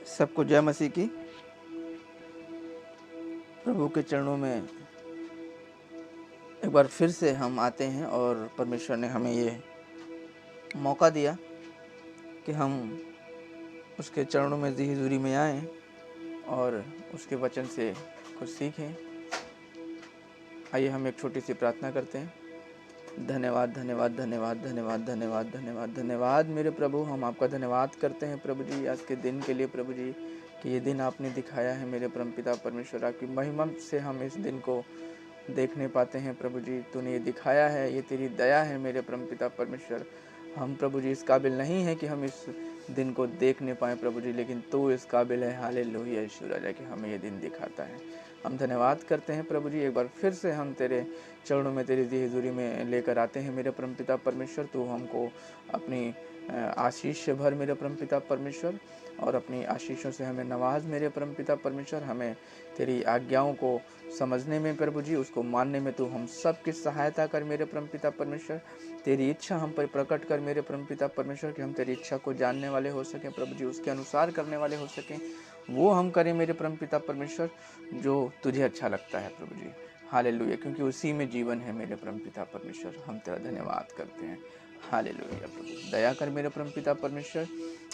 सबको जय मसीह की। प्रभु के चरणों में एक बार फिर से हम आते हैं और परमेश्वर ने हमें ये मौका दिया कि हम उसके चरणों में जी हुजूरी में आएं और उसके वचन से कुछ सीखें। आइए हम एक छोटी सी प्रार्थना करते हैं। धन्यवाद धन्यवाद धन्यवाद धन्यवाद धन्यवाद धन्यवाद धन्यवाद मेरे प्रभु, हम आपका धन्यवाद करते हैं प्रभु जी आज के दिन के लिए प्रभु जी, कि ये दिन आपने दिखाया है मेरे परमपिता परमेश्वर। आपकी महिमा से हम इस दिन को देखने पाते हैं प्रभु जी। तूने ये दिखाया है, ये तेरी दया है मेरे परमपिता परमेश्वर। हम प्रभु जी इस काबिल नहीं है कि हम इस दिन को देखने पाएँ प्रभु जी, लेकिन तू इस काबिल है। हालेलुया यीशु राजा, कि हमें ये दिन दिखाता है। हम धन्यवाद करते हैं प्रभु जी। एक बार फिर से हम तेरे चरणों में तेरी जी हुजूरी में लेकर आते हैं मेरे परमपिता परमेश्वर। तू हमको अपनी आशीष से भर मेरे परमपिता परमेश्वर, और अपनी आशीषों से हमें नवाज मेरे परमपिता परमेश्वर। हमें तेरी आज्ञाओं को समझने में प्रभु जी, उसको मानने में तू हम सब की सहायता कर मेरे परमपिता परमेश्वर। तेरी इच्छा हम पर प्रकट कर मेरे परमपिता परमेश्वर, कि हम तेरी इच्छा को जानने वाले हो सकें प्रभु जी, उसके अनुसार करने वाले हो सकें। वो हम करें मेरे परमपिता परमेश्वर जो तुझे अच्छा लगता है प्रभु जी। हालेलुया, क्योंकि उसी में जीवन है मेरे परमपिता परमेश्वर। हम तेरा धन्यवाद करते हैं। हालेलुया प्रभु, दया कर मेरे परमपिता परमेश्वर।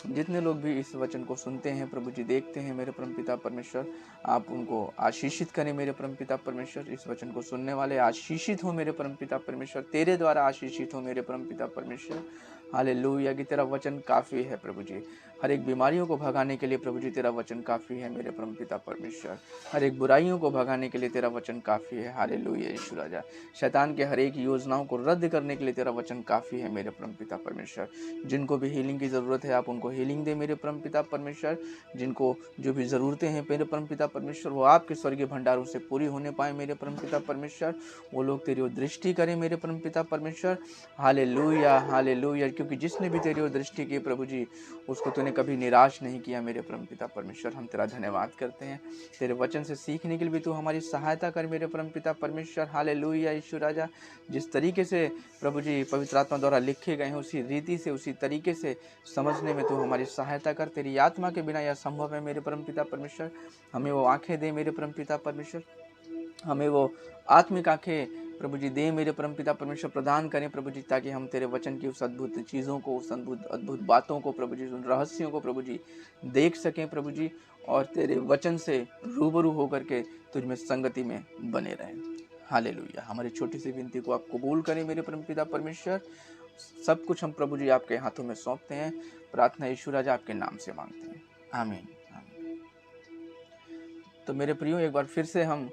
जितने लोग भी इस वचन को सुनते हैं प्रभु जी, देखते हैं मेरे परमपिता परमेश्वर, आप उनको आशीषित करें मेरे परमपिता परमेश्वर। इस वचन को सुनने वाले आशीषित हो मेरे परमपिता परमेश्वर, तेरे द्वारा आशीषित हो मेरे परमपिता परमेश्वर। हालेलुया, कि तेरा वचन काफ़ी है प्रभु जी। हर एक बीमारियों को भगाने के लिए प्रभु जी तेरा वचन काफ़ी है मेरे परमपिता परमेश्वर। हर एक बुराइयों को भगाने के लिए तेरा वचन काफ़ी है। हालेलुया यीशु राजा, शैतान के हर एक योजनाओं को रद्द करने के लिए तेरा वचन काफ़ी है मेरे परमपिता परमेश्वर। जिनको भी हीलिंग की ज़रूरत है आप उनको हीलिंग दे मेरे परमपिता परमेश्वर। जिनको जो भी ज़रूरतें हैं मेरे परमपिता परमेश्वर, वो आपके स्वर्गीय भंडारों से पूरी होने पाए मेरे परमपिता परमेश्वर। वो लोग तेरी ओर दृष्टि करें मेरे परमपिता परमेश्वर। हालेलुया हालेलुया, क्योंकि जिसने भी तेरी ओर दृष्टि की प्रभु जी, उसको तूने कभी निराश नहीं किया मेरे परमपिता परमेश्वर। हम तेरा धन्यवाद करते हैं। तेरे वचन से सीखने के लिए भी तू हमारी सहायता कर मेरे परमपिता परमेश्वर। हालेलुया यीशु राजा, जिस तरीके से प्रभु जी पवित्र आत्मा द्वारा लिखे गए हैं उसी रीति से उसी तरीके से समझने में तू हमारी सहायता कर। तेरी आत्मा के बिना यह संभव है मेरे परमपिता परमेश्वर। हमें वो आंखें दे मेरे परमपिता परमेश्वर, हमें वो आत्मिक आंखें प्रभु जी दे मेरे परमपिता परमेश्वर, प्रदान करें प्रभु जी, ताकि हम तेरे वचन की उस अद्भुत चीज़ों को, उस अद्भुत अद्भुत बातों को प्रभु जी, उन रहस्यों को प्रभु जी देख सकें प्रभु जी, और तेरे वचन से रूबरू होकर के तुझ में संगति में बने रहें। हालेलुया, हमारी छोटी सी विनती को आप कबूल करें मेरे परमपिता परमेश्वर। सब कुछ हम प्रभु जी आपके हाथों में सौंपते हैं। प्रार्थना यीशु राजा आपके नाम से मांगते हैं, आमीन आमीन। तो मेरे प्रियो, एक बार फिर से हम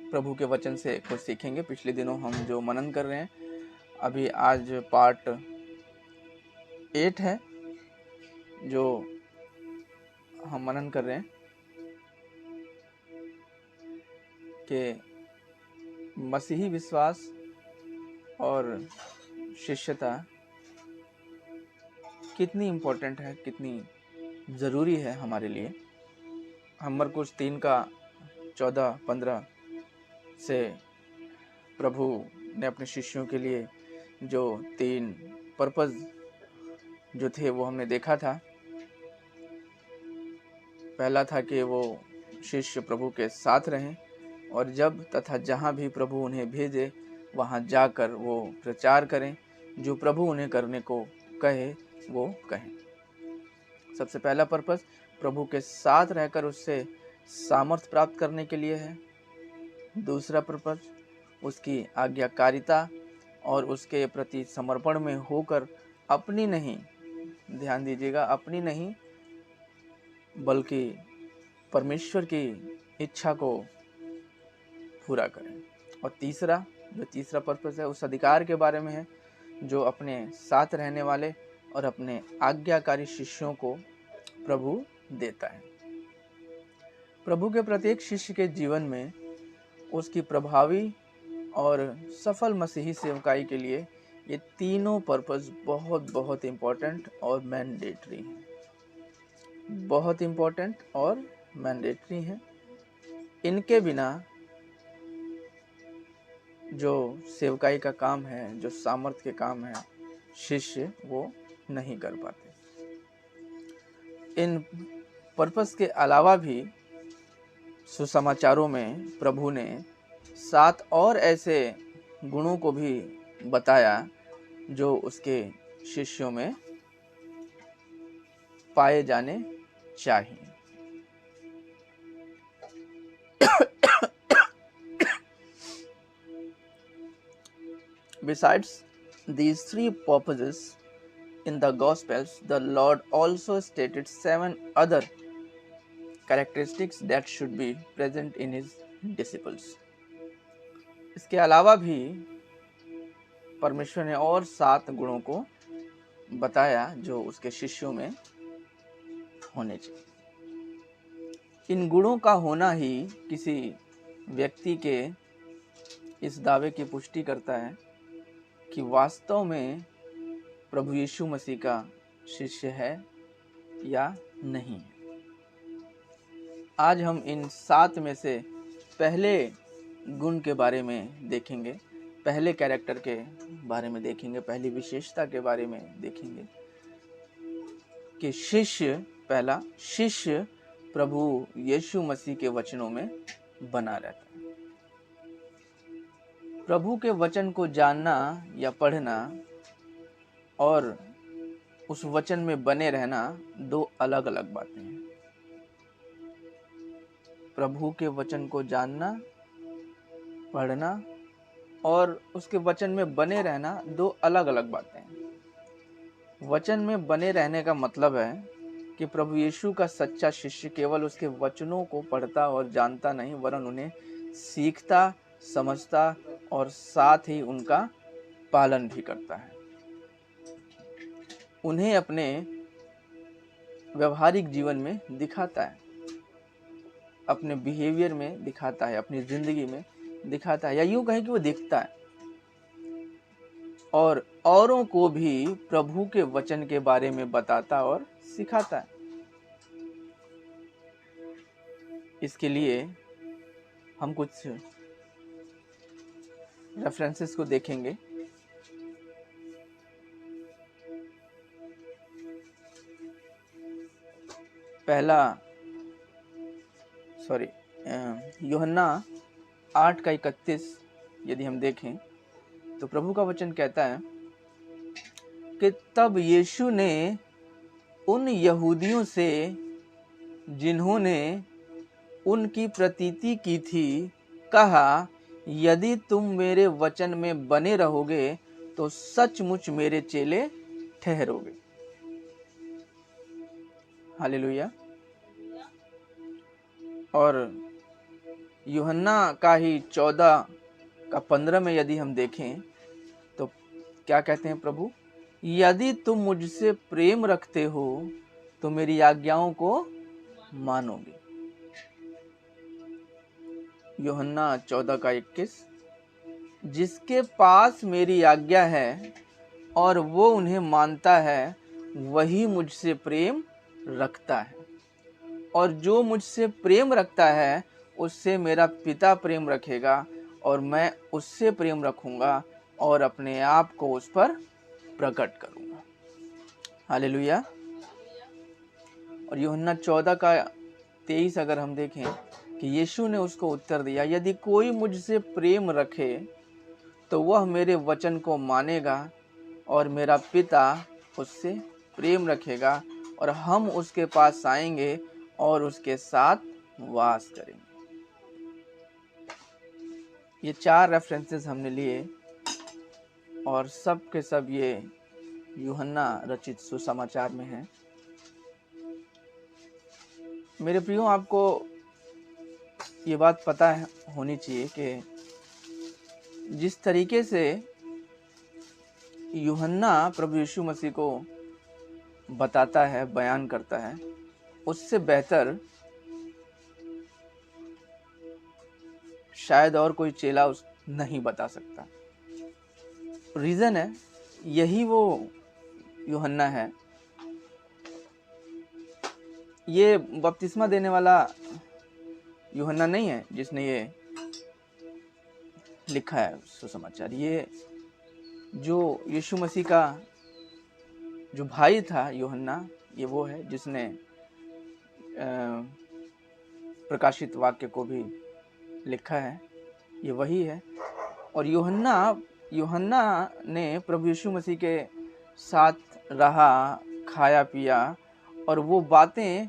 प्रभु के वचन से कुछ सीखेंगे। पिछले दिनों हम जो मनन कर रहे हैं, अभी आज पार्ट 8 है जो हम मनन कर रहे हैं, कि मसीही विश्वास और शिष्यता कितनी इम्पोर्टेंट है, कितनी ज़रूरी है हमारे लिए। हम मरकुस 3 का 14-15 से प्रभु ने अपने शिष्यों के लिए जो 3 पर्पज़ जो थे वो हमने देखा था। पहला था कि वो शिष्य प्रभु के साथ रहें, और जब तथा जहाँ भी प्रभु उन्हें भेजे वहाँ जाकर वो प्रचार करें, जो प्रभु उन्हें करने को कहे वो कहें। सबसे पहला पर्पस प्रभु के साथ रहकर उससे सामर्थ्य प्राप्त करने के लिए है। दूसरा पर्पस उसकी आज्ञाकारिता और उसके प्रति समर्पण में होकर अपनी नहीं, ध्यान दीजिएगा, अपनी नहीं बल्कि परमेश्वर की इच्छा को पूरा करें। और तीसरा, जो तीसरा पर्पस है, उस अधिकार के बारे में है जो अपने साथ रहने वाले और अपने आज्ञाकारी शिष्यों को प्रभु देता है। प्रभु के प्रत्येक शिष्य के जीवन में उसकी प्रभावी और सफल मसीही सेवकाई के लिए ये तीनों पर्पस बहुत बहुत इम्पोर्टेंट और मैंडेटरी हैं। बहुत इम्पोर्टेंट और मैंडेटरी हैं। इनके बिना जो सेवकाई का काम है, जो सामर्थ्य के काम है, शिष्य वो नहीं कर पाते। इन पर्पस के अलावा भी सुसमाचारों में प्रभु ने 7 और ऐसे गुणों को भी बताया जो उसके शिष्यों में पाए जाने चाहिए। Besides these 3 purposes in the Gospels, the Lord also stated 7 other characteristics that should be present in his disciples. इसके अलावा भी परमेश्वर ने और 7 गुणों को बताया जो उसके शिष्यों में होने चाहिए। इन गुणों का होना ही किसी व्यक्ति के इस दावे की पुष्टि करता है कि वास्तव में प्रभु यीशु मसीह का शिष्य है या नहीं। आज हम इन 7 में से पहले गुण के बारे में देखेंगे, पहले कैरेक्टर के बारे में देखेंगे, पहली विशेषता के बारे में देखेंगे कि पहला शिष्य प्रभु यीशु मसीह के वचनों में बना रहता है। प्रभु के वचन को जानना या पढ़ना और उस वचन में बने रहना 2 अलग अलग बातें हैं। प्रभु के वचन को जानना, पढ़ना और उसके वचन में बने रहना 2 अलग अलग बातें हैं। वचन में बने रहने का मतलब है कि प्रभु यीशु का सच्चा शिष्य केवल उसके वचनों को पढ़ता और जानता नहीं, वरन उन्हें सीखता, समझता और साथ ही उनका पालन भी करता है। उन्हें अपने व्यवहारिक जीवन में दिखाता है, अपने बिहेवियर में दिखाता है, अपनी जिंदगी में दिखाता है, या यूं कहें कि वो दिखता है और औरों को भी प्रभु के वचन के बारे में बताता और सिखाता है। इसके लिए हम कुछ रेफरेंसेस को देखेंगे। यूहन्ना 8:31 यदि हम देखें तो प्रभु का वचन कहता है कि तब यीशु ने उन यहूदियों से जिन्होंने उनकी प्रतीति की थी कहा, यदि तुम मेरे वचन में बने रहोगे तो सचमुच मेरे चेले ठहरोगे। हालेलुया। और यूहन्ना का ही 14:15 में यदि हम देखें तो क्या कहते हैं प्रभु, यदि तुम मुझसे प्रेम रखते हो तो मेरी आज्ञाओं को मानोगे। यूहन्ना 14:21, जिसके पास मेरी आज्ञा है और वो उन्हें मानता है वही मुझसे प्रेम रखता है, और जो मुझसे प्रेम रखता है उससे मेरा पिता प्रेम रखेगा और मैं उससे प्रेम रखूंगा और अपने आप को उस पर प्रकट करूंगा। हालेलुया। और यूहन्ना 14:23 अगर हम देखें कि यीशु ने उसको उत्तर दिया, यदि कोई मुझसे प्रेम रखे तो वह मेरे वचन को मानेगा और मेरा पिता उससे प्रेम रखेगा और हम उसके पास आएंगे और उसके साथ वास करेंगे। ये 4 रेफरेंसेस हमने लिए और सब के सब ये यूहन्ना रचित सुसमाचार में है। मेरे प्रियो, आपको ये बात पता होनी चाहिए कि जिस तरीके से यूहन्ना प्रभु यीशु मसीह को बताता है, बयान करता है, उससे बेहतर शायद और कोई चेला नहीं बता सकता। रीज़न है, यही वो यूहन्ना है। ये बपतिस्मा देने वाला यूहन्ना नहीं है जिसने ये लिखा है सुसमाचार। ये जो यीशु मसीह का जो भाई था यूहन्ना, ये वो है जिसने प्रकाशित वाक्य को भी लिखा है, ये वही है। और यूहन्ना ने प्रभु यीशु मसीह के साथ रहा, खाया पिया और वो बातें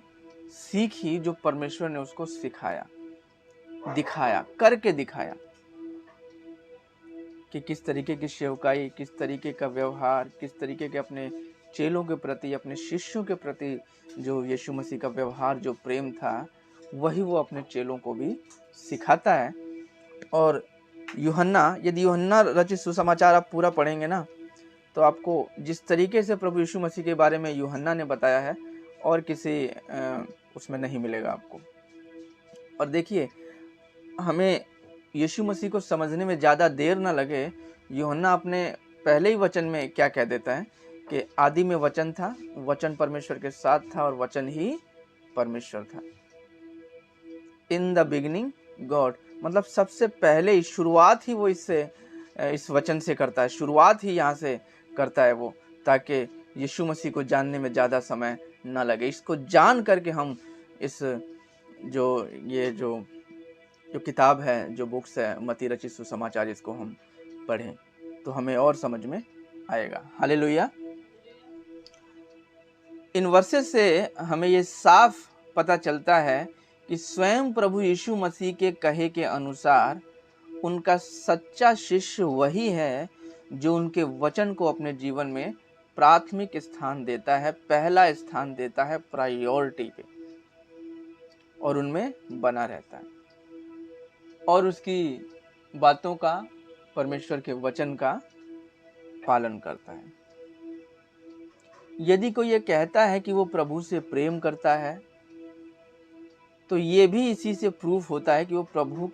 सीखी जो परमेश्वर ने उसको सिखाया, दिखाया, करके दिखाया कि किस तरीके की सेवकाई, किस तरीके का व्यवहार, किस तरीके के अपने चेलों के प्रति, अपने शिष्यों के प्रति जो यीशु मसीह का व्यवहार, जो प्रेम था, वही वो अपने चेलों को भी सिखाता है। और यदि यूहन्ना रचित सुसमाचार आप पूरा पढ़ेंगे ना, तो आपको जिस तरीके से प्रभु यीशु मसीह के बारे में यूहन्ना ने बताया है और किसी उसमें नहीं मिलेगा आपको। और देखिए, हमें यीशु मसीह को समझने में ज़्यादा देर ना लगे। यूहन्ना अपने पहले ही वचन में क्या कह देता है कि आदि में वचन था, वचन परमेश्वर के साथ था और वचन ही परमेश्वर था। इन द बिगिनिंग गॉड, मतलब सबसे पहले ही, शुरुआत ही वो इस वचन से करता है, शुरुआत ही यहाँ से करता है वो, ताकि यीशु मसीह को जानने में ज़्यादा समय ना लगे। इसको जान करके हम इस जो किताब है, जो बुक्स है, मत्ती रचित सुसमाचार, इसको हम पढ़ें तो हमें और समझ में आएगा। हालेलुया। इन वर्सेस से हमें ये साफ पता चलता है कि स्वयं प्रभु यीशु मसीह के कहे के अनुसार उनका सच्चा शिष्य वही है जो उनके वचन को अपने जीवन में प्राथमिक स्थान देता है, पहला स्थान देता है, प्रायोरिटी पे, और उनमें बना रहता है और उसकी बातों का, परमेश्वर के वचन का पालन करता है। यदि कोई ये कहता है कि वो प्रभु से प्रेम करता है, तो ये भी इसी से प्रूफ होता है कि वो प्रभु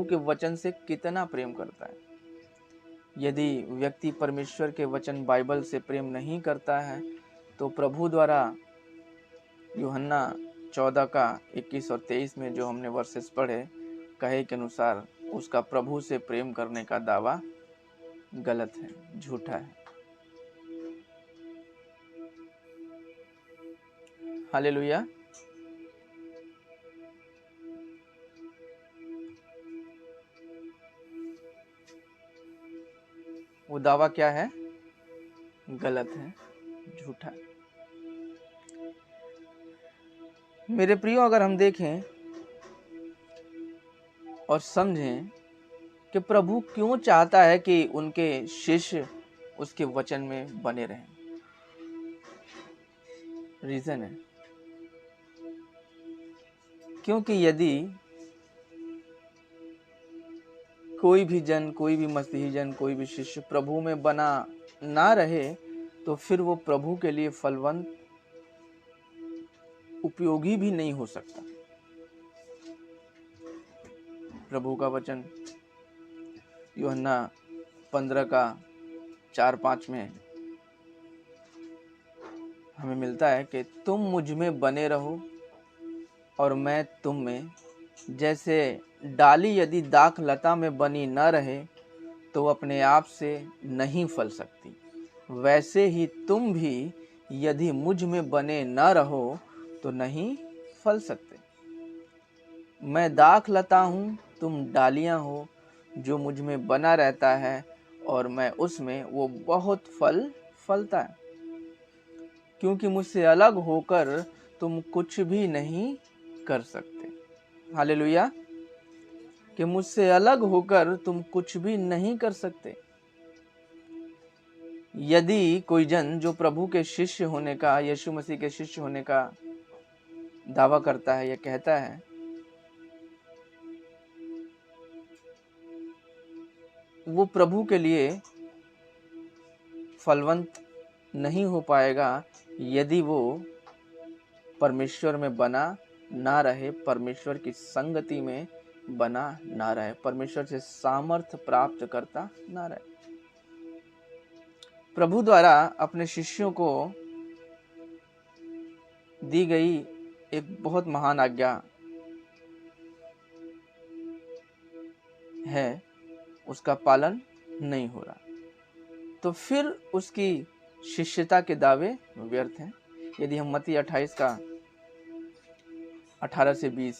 के वचन से कितना प्रेम करता है। यदि व्यक्ति परमेश्वर के वचन, बाइबल से प्रेम नहीं करता है, तो प्रभु द्वारा यूहन्ना 14 का 21 और 23 में जो हमने वर्सेस पढ़े, कहे के अनुसार उसका प्रभु से प्रेम करने का दावा गलत है, झूठा है। हालेलुया। वो दावा क्या है? गलत है, झूठा है। मेरे प्रियो, अगर हम देखें और समझें कि प्रभु क्यों चाहता है कि उनके शिष्य उसके वचन में बने रहें, रीजन है, क्योंकि यदि कोई भी जन, कोई भी मसीही जन, कोई भी शिष्य प्रभु में बना ना रहे, तो फिर वो प्रभु के लिए फलवंत, उपयोगी भी नहीं हो सकता। प्रभु का वचन यूहन्ना 15 का 4-5 में हमें मिलता है कि तुम मुझ में बने रहो और मैं तुम में। जैसे डाली यदि दाख लता में बनी न रहे तो अपने आप से नहीं फल सकती, वैसे ही तुम भी यदि मुझ में बने न रहो तो नहीं फल सकते। मैं दाख लता हूँ, तुम डालियाँ हो। जो मुझ में बना रहता है और मैं उसमें, वो बहुत फल फलता है, क्योंकि मुझसे अलग होकर तुम कुछ भी नहीं कर सकते। हालेलुया। कि मुझसे अलग होकर तुम कुछ भी नहीं कर सकते। यदि कोई जन जो प्रभु के शिष्य होने का, यीशु मसीह के शिष्य होने का दावा करता है या कहता है, वो प्रभु के लिए फलवंत नहीं हो पाएगा यदि वो परमेश्वर में बना ना रहे, परमेश्वर की संगति में बना ना रहे, परमेश्वर से सामर्थ्य प्राप्त करता ना रहे। प्रभु द्वारा अपने शिष्यों को दी गई एक बहुत महान आज्ञा है, उसका पालन नहीं हो रहा, तो फिर उसकी शिष्यता के दावे व्यर्थ हैं। यदि हम मत्ती 28 का 18 से 20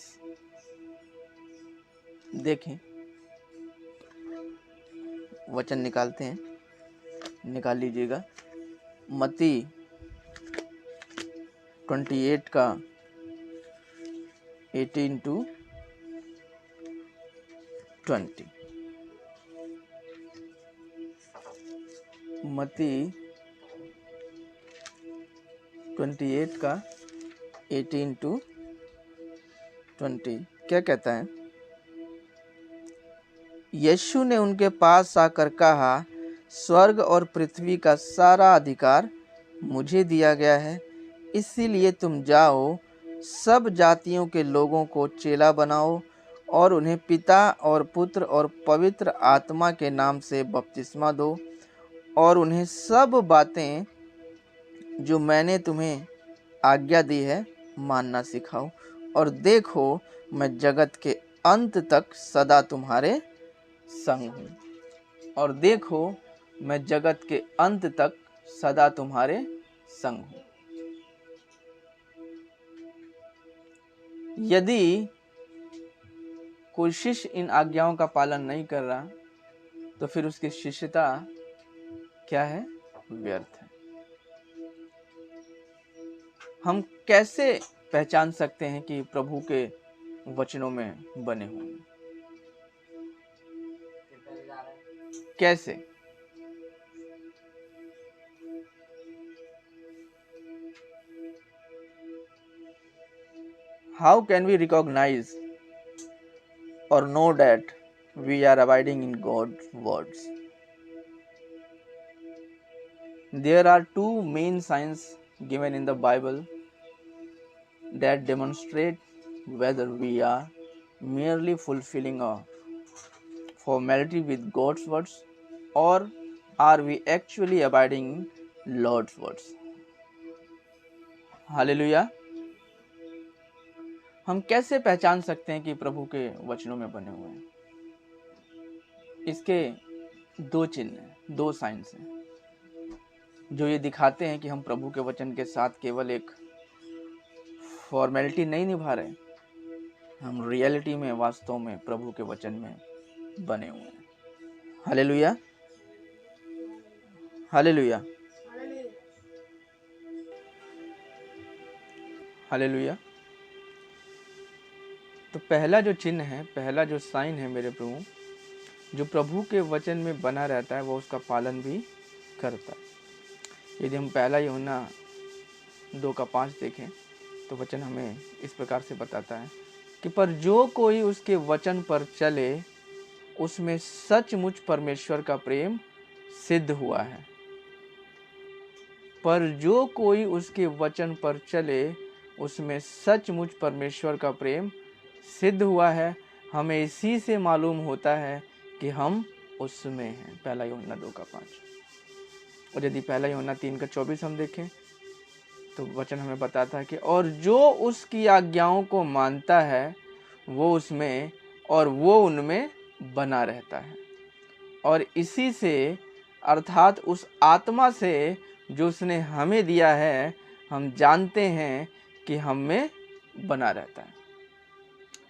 देखें, वचन निकालते हैं, निकाल लीजिएगा। मत्ती 28 का 18 to 20। मत्ती 28 का 18 to 20 क्या कहता है? यीशु ने उनके पास आकर कहा, स्वर्ग और पृथ्वी का सारा अधिकार मुझे दिया गया है, इसीलिए तुम जाओ, सब जातियों के लोगों को चेला बनाओ और उन्हें पिता और पुत्र और पवित्र आत्मा के नाम से बपतिस्मा दो और उन्हें सब बातें जो मैंने तुम्हें आज्ञा दी है मानना सिखाओ, और देखो मैं जगत के अंत तक सदा तुम्हारे संग हूँ। और देखो मैं जगत के अंत तक सदा तुम्हारे संग हूँ। यदि कोई शिष्य इन आज्ञाओं का पालन नहीं कर रहा तो फिर उसकी शिष्यता क्या है? व्यर्थ है। हम कैसे पहचान सकते हैं कि प्रभु के वचनों में बने हुए हैं? कैसे? How can we recognize or know that we are abiding in God's words? There are two main signs given in the Bible that demonstrate whether we are merely fulfilling a formality with God's words or are we actually abiding in Lord's words. Hallelujah. हम कैसे पहचान सकते हैं कि प्रभु के वचनों में बने हुए हैं? इसके दो चिन्ह हैं, दो साइंस हैं जो ये दिखाते हैं कि हम प्रभु के वचन के साथ केवल एक फॉर्मेलिटी नहीं निभा रहे, हम रियलिटी में वास्तव में प्रभु के वचन में बने हुए हैं। Hallelujah, hallelujah, hallelujah. तो पहला जो चिन्ह है, पहला जो साइन है मेरे प्रभु, जो प्रभु के वचन में बना रहता है वो उसका पालन भी करता है। यदि हम पहला यूहन्ना 2:5 देखें तो वचन हमें इस प्रकार से बताता है कि पर जो कोई उसके वचन पर चले उसमें सचमुच परमेश्वर का प्रेम सिद्ध हुआ है। पर जो कोई उसके वचन पर चले उसमें सचमुच परमेश्वर का प्रेम सिद्ध हुआ है। हमें इसी से मालूम होता है कि हम उसमें हैं। पहला यूहन्ना 2:5। और यदि पहला यूहन्ना 3:24 हम देखें तो वचन हमें बताता है कि और जो उसकी आज्ञाओं को मानता है वो उसमें और वो उनमें बना रहता है। और इसी से अर्थात उस आत्मा से जो उसने हमें दिया है हम जानते हैं कि हम में बना रहता है।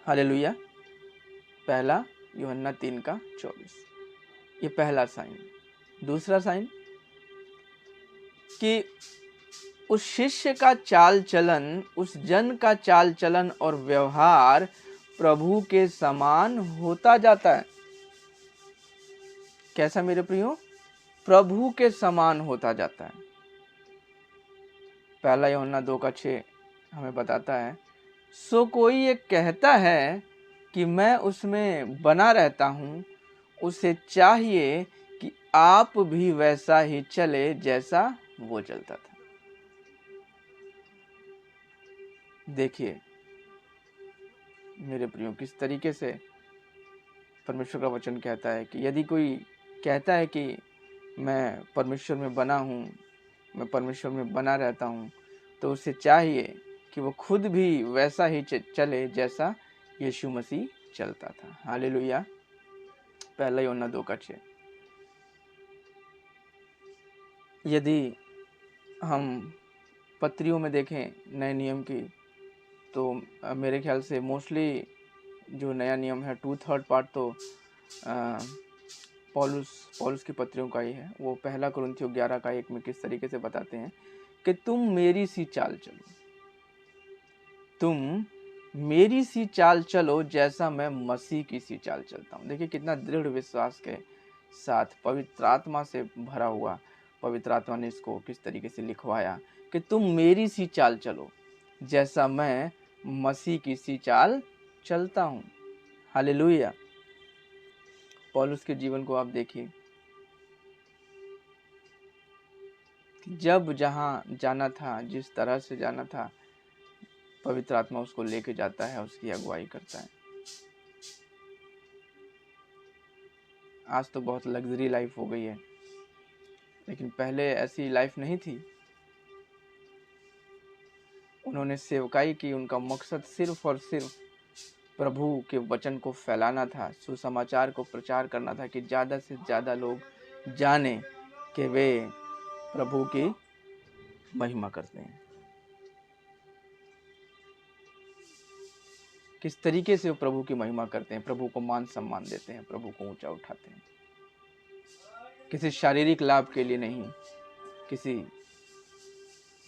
हालेलुया। पहला यूहन्ना 3:24, ये पहला साइन। दूसरा साइन कि उस शिष्य का चाल चलन, उस जन का चाल चलन और व्यवहार प्रभु के समान होता जाता है। कैसा मेरे प्रियो? प्रभु के समान होता जाता है। पहला यूहन्ना 2:6 हमें बताता है, सो कोई ये कहता है कि मैं उसमें बना रहता हूँ, उसे चाहिए कि आप भी वैसा ही चले जैसा वो चलता था। देखिए मेरे प्रियो किस तरीके से परमेश्वर का वचन कहता है कि यदि कोई कहता है कि मैं परमेश्वर में बना हूँ, मैं परमेश्वर में बना रहता हूँ, तो उसे चाहिए कि वो खुद भी वैसा ही चले जैसा यीशु मसीह चलता था। हालेलुया। पहला यूहन्ना 2:6। यदि हम पत्रियों में देखें नए नियम की, तो मेरे ख्याल से मोस्टली जो नया नियम है 2/3 पार्ट तो पौलुस की पत्रियों का ही है। वो पहला कुरिन्थियों 11:1 में किस तरीके से बताते हैं कि तुम मेरी सी चाल चलो, तुम मेरी सी चाल चलो जैसा मैं मसीह की सी चाल चलता हूँ। देखिए कितना दृढ़ विश्वास के साथ पवित्र आत्मा से भरा हुआ पवित्र आत्मा ने इसको किस तरीके से लिखवाया कि तुम मेरी सी चाल चलो जैसा मैं मसीह की सी चाल चलता हूँ। हालेलुया। पौलुस के जीवन को आप देखिए, जब जहाँ जाना था, जिस तरह से जाना था, पवित्र आत्मा उसको लेके जाता है, उसकी अगुवाई करता है। आज तो बहुत लग्जरी लाइफ हो गई है, लेकिन पहले ऐसी लाइफ नहीं थी। उन्होंने सेवकाई की, उनका मकसद सिर्फ और सिर्फ प्रभु के वचन को फैलाना था, सुसमाचार को प्रचार करना था कि ज़्यादा से ज़्यादा लोग जाने कि वे प्रभु की महिमा करते हैं। किस तरीके से वो प्रभु की महिमा करते हैं, प्रभु को मान सम्मान देते हैं, प्रभु को ऊंचा उठाते हैं। किसी शारीरिक लाभ के लिए नहीं, किसी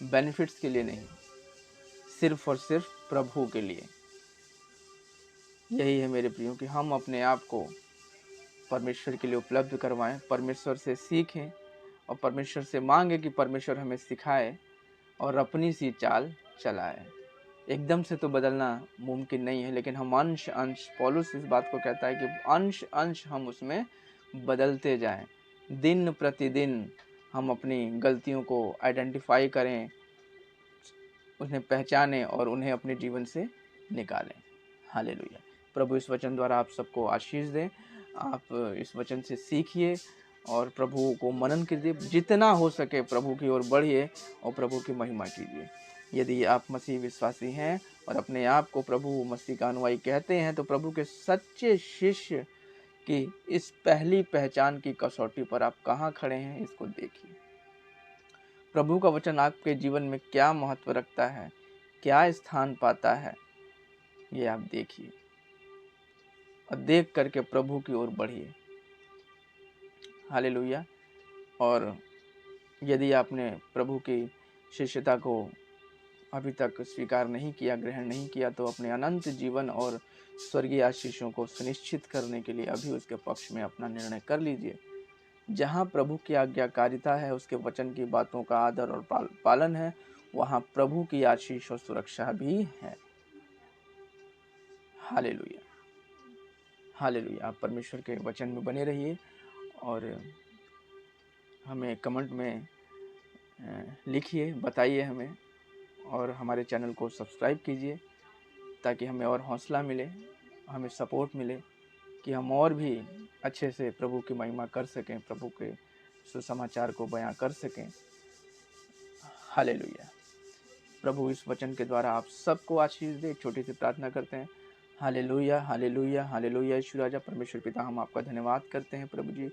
बेनिफिट्स के लिए नहीं, सिर्फ और सिर्फ प्रभु के लिए। यही है मेरे प्रियो कि हम अपने आप को परमेश्वर के लिए उपलब्ध करवाएं, परमेश्वर से सीखें और परमेश्वर से मांगे कि परमेश्वर हमें सिखाए और अपनी सी चाल चलाए। एकदम से तो बदलना मुमकिन नहीं है, लेकिन हम अंश अंश, पौलुस इस बात को कहता है कि अंश अंश हम उसमें बदलते जाएं। दिन प्रतिदिन हम अपनी गलतियों को आइडेंटिफाई करें, उन्हें पहचानें और उन्हें अपने जीवन से निकालें। हालेलुया। प्रभु इस वचन द्वारा आप सबको आशीष दें। आप इस वचन से सीखिए और प्रभु को मनन कीजिए, जितना हो सके प्रभु की ओर बढ़िए और प्रभु की महिमा कीजिए। यदि आप मसीह विश्वासी हैं और अपने आप को प्रभु मसीह का अनुयायी कहते हैं, तो प्रभु के सच्चे शिष्य की इस पहली पहचान की कसौटी पर आप कहाँ खड़े हैं, इसको देखिए। प्रभु का वचन आपके जीवन में क्या महत्व रखता है, क्या स्थान पाता है, ये आप देखिए और देख करके प्रभु की ओर बढ़िए। हालेलुया। और यदि आपने प्रभु की शिष्यता को अभी तक स्वीकार नहीं किया, ग्रहण नहीं किया, तो अपने अनंत जीवन और स्वर्गीय आशीषों को सुनिश्चित करने के लिए अभी उसके पक्ष में अपना निर्णय कर लीजिए। जहाँ प्रभु की आज्ञाकारिता है, उसके वचन की बातों का आदर और पालन है, वहाँ प्रभु की आशीष और सुरक्षा भी है। हालेलुया। हालेलुया। आप परमेश्वर के वचन में बने रहिए और हमें कमेंट में लिखिए, बताइए हमें, और हमारे चैनल को सब्सक्राइब कीजिए ताकि हमें और हौसला मिले, हमें सपोर्ट मिले कि हम और भी अच्छे से प्रभु की महिमा कर सकें, प्रभु के सुसमाचार को बयां कर सकें। हालेलुया। प्रभु इस वचन के द्वारा आप सबको आशीष दे। छोटी सी प्रार्थना करते हैं। Hallelujah, hallelujah, hallelujah. ईश्वर राजा परमेश्वर पिता, हम आपका धन्यवाद करते हैं प्रभु जी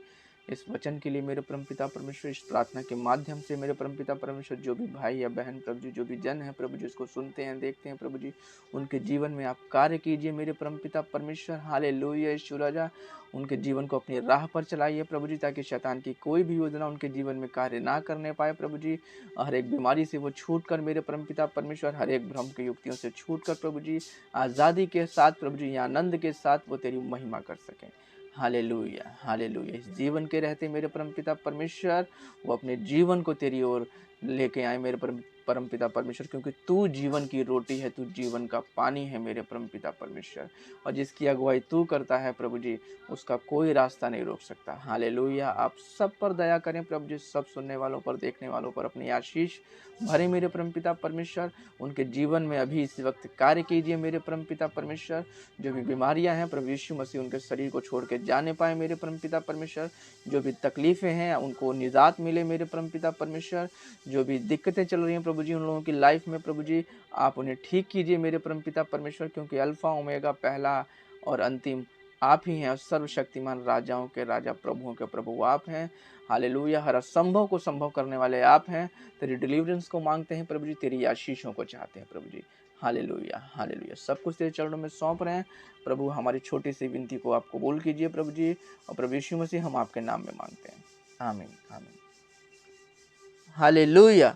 इस वचन के लिए मेरे परमपिता परमेश्वर। इस प्रार्थना के माध्यम से मेरे परमपिता परमेश्वर, जो भी भाई या बहन प्रभु जी, जो भी जन है प्रभु जी, इसको सुनते हैं, देखते हैं प्रभु जी, उनके जीवन में आप कार्य कीजिए मेरे परमपिता परमेश्वर। हालेलुया। ईश्वर राजा उनके जीवन को अपनी राह पर चलाइए प्रभु जी, ताकि शैतान की कोई भी योजना उनके जीवन में कार्य ना करने पाए प्रभु जी। हर एक बीमारी से वो छूट कर मेरे परमपिता परमेश्वर, हर एक भ्रम की युक्तियों से छूट कर प्रभु जी, आज़ादी के साथ प्रभु जी, आनंद के साथ वो तेरी महिमा कर सकें। Hallelujah, hallelujah. इस जीवन के रहते मेरे परमपिता परमेश्वर, वो अपने जीवन को तेरी ओर लेके आए मेरे परमपिता परमेश्वर, क्योंकि तू जीवन की रोटी है, तू जीवन का पानी है मेरे परमपिता परमेश्वर, और जिसकी अगुवाई तू करता है प्रभु जी, उसका कोई रास्ता नहीं रोक सकता। हालेलुया। आप सब पर दया करें प्रभु जी, सब सुनने वालों पर, देखने वालों पर अपनी आशीष भरे मेरे परमपिता परमेश्वर। उनके जीवन में अभी इस वक्त कार्य कीजिए मेरे परमपिता परमेश्वर। जो भी बीमारियां हैं प्रभु यीशु मसीह उनके शरीर को छोड़ के जाने पाए मेरे परमपिता परमेश्वर। जो भी तकलीफें हैं उनको निजात मिले मेरे परमपिता परमेश्वर। जो भी दिक्कतें चल रही हैं प्रभु जी उन लोगों की लाइफ में प्रभु जी, आप उन्हें ठीक कीजिए मेरे परमपिता परमेश्वर, क्योंकि अल्फा ओमेगा, पहला और अंतिम आप ही हैं, और सर्वशक्तिमान राजाओं के राजा, प्रभुओं के प्रभु आप हैं। हालेलुया। हर असंभव को संभव करने वाले आप हैं। तेरी डिलीवरेंस को मांगते हैं प्रभु जी, तेरी आशीषों को चाहते हैं प्रभु जी। Hallelujah, hallelujah. सब कुछ तेरे चरणों में सौंप रहे हैं प्रभु। हमारी छोटी सी विनती को आप कबूल कीजिए प्रभु जी, और प्रभु यीशु मसीह हम आपके नाम में मांगते हैं, आमीन, आमीन। हालेलुया।